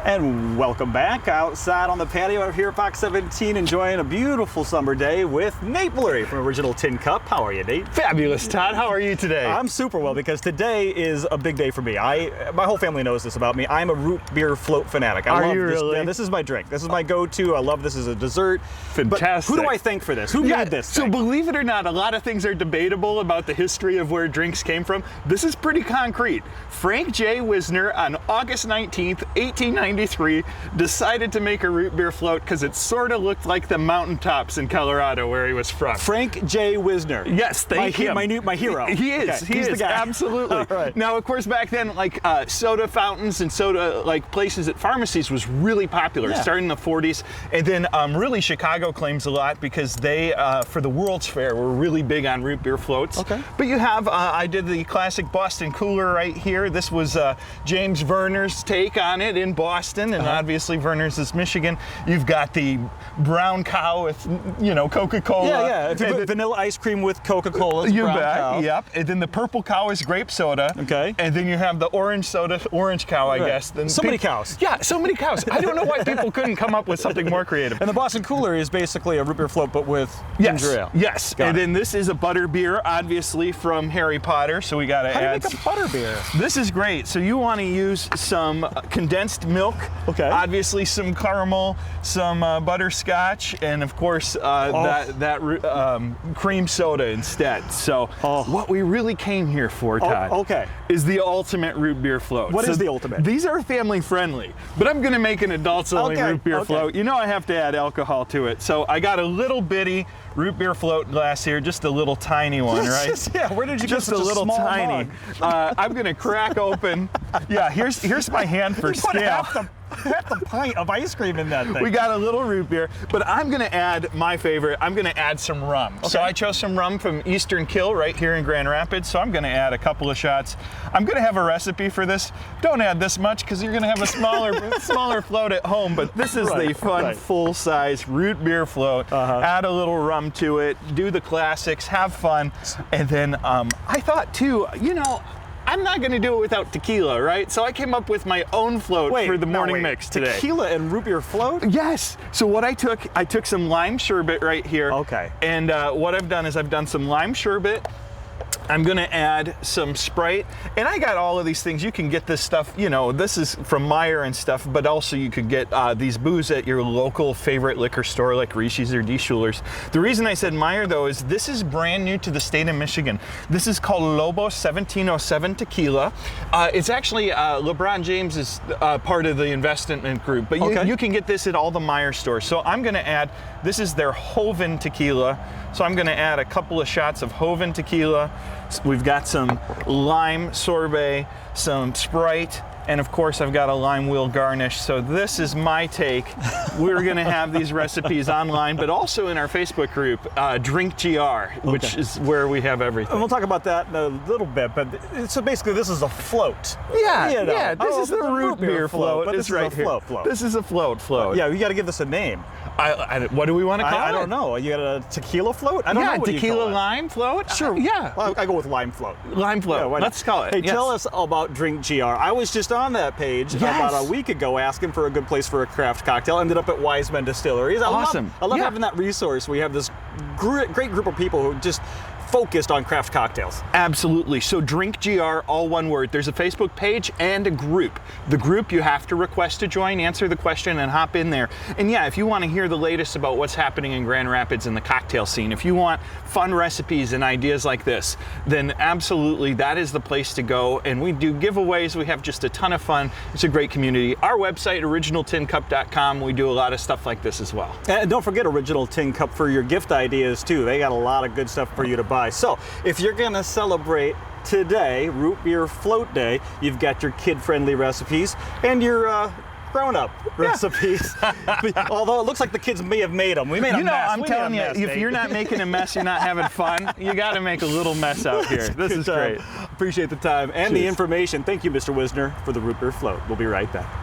And welcome back outside on the patio out here at Fox 17, enjoying a beautiful summer day with Nate Blurry from Original Tin Cup. How are you, Nate? Fabulous, Todd. How are you today? I'm super well because today is a big day for me. My whole family knows this about me. I'm a root beer float fanatic. Are love you this. really? Yeah, this is my drink. This is my go-to. I love this as a dessert. Fantastic. But who do I thank for this? Who made this So thing? believe it or not, a lot of things are debatable about the history of where drinks came from. This is pretty concrete. Frank J. Wisner on August 19th, 1893, decided to make a root beer float because it sort of looked like the mountaintops in Colorado where he was from. Frank J. Wisner. Yes, thank you. My hero. He is. Okay, He he's is. the guy. Absolutely. All right. Now, of course, back then, like soda fountains and soda like places at pharmacies was really popular, Yeah. starting in the 40s, and then really Chicago claims a lot because they, for the World's Fair, were really big on root beer floats. Okay. But you have, I did the classic Boston Cooler right here. This was James Verner's take on it in Boston, and obviously Verner's is Michigan. You've got the brown cow with, Coca-Cola. Yeah. If you put vanilla ice cream with Coca-Cola, You brown bet. cow. Yep. And then the purple cow is grape soda. Okay. And then you have the orange soda, orange cow, I Right. guess. Then So many cows. Yeah, so many cows. I don't know why people couldn't come up with something more creative. And the Boston Cooler is basically a root beer float, but with Yes. ginger ale. Yes. Got And it. then this is a butter beer, obviously from Harry Potter. So we got to How do you add. make a butter beer? This is great. So you want to use some condensed milk. Okay. Obviously some caramel, some butterscotch, and of course cream soda instead. So what we really came here for, Todd, okay. is the ultimate root beer float. What So is the ultimate? These are family friendly, but I'm going to make an adults only Okay, root beer okay. float. You know I have to add alcohol to it. So I got a little bitty root beer float glass here, just a little tiny one, right? Yeah, where did you Just get a such little small tiny. mug? I'm gonna crack open. Yeah, here's my hand for You put scale. half the pint of ice cream in that thing. We got a little root beer, but I'm gonna add my favorite. I'm gonna add some rum. So I chose some rum from Eastern Kill right here in Grand Rapids. So I'm gonna add a couple of shots. I'm gonna have a recipe for this. Don't add this much because you're gonna have a smaller float at home. But this is the fun, full-size root beer float. Add a little rum to it. Do the classics. Have fun. And then I thought too, I'm not going to do it without tequila, right? So I came up with my own float for the morning mix today. Tequila and root beer float? Yes. So what I took some lime sherbet right here. Okay. And what I've done is I've done some lime sherbet. I'm gonna add some Sprite, and I got all of these things. You can get this stuff, this is from Meyer and stuff, but also you could get these booze at your local favorite liquor store like Risch's or D. Schuler's. The reason I said Meyer though is this is brand new to the state of Michigan. This is called Lobo 1707 Tequila. It's actually LeBron James is part of the investment group, but you can get this at all the Meyer stores. So I'm gonna add, this is their Hoven Tequila. So I'm gonna add a couple of shots of Hoven Tequila. We've got some lime sorbet, some Sprite, and of course I've got a lime wheel garnish. So this is my take. We're gonna have these recipes online, but also in our Facebook group, Drink GR, which is where we have everything. And we'll talk about that in a little bit, but so basically this is a float. Yeah, this is it's the a root beer float. but It's this right is a here. float. This is a float. Yeah, you got to give this a name. What do we want to call it? I don't know. You got a tequila float? I don't know what you tequila call it. lime float? Sure. Yeah. Well, I go with lime float. Lime float. Yeah, why not? Let's call it. Hey, Yes. tell us about Drink GR. I was just on that page about a week ago asking for a good place for a craft cocktail. Ended up at Wiseman Distilleries. Awesome. I love having that resource. We have this great group of people who just focused on craft cocktails. Absolutely. So Drink GR, all one word. There's a Facebook page and a group. The group you have to request to join, answer the question, and hop in there. And yeah, if you want to hear the latest about what's happening in Grand Rapids in the cocktail scene, if you want fun recipes and ideas like this, then absolutely that is the place to go. And we do giveaways. We have just a ton of fun. It's a great community. Our website, originaltincup.com, we do a lot of stuff like this as well. And don't forget Original Tin Cup for your gift ideas too. They got a lot of good stuff for you to buy. So if you're gonna celebrate today, Root Beer Float Day, you've got your kid-friendly recipes and your grown-up recipes. Although it looks like the kids may have made them. We made a mess. I'm telling you, if you're not making a mess, you're not having fun. You got to make a little mess out here. This is great. Appreciate the time and the information. Thank you, Mr. Wisner, for the Root Beer Float. We'll be right back.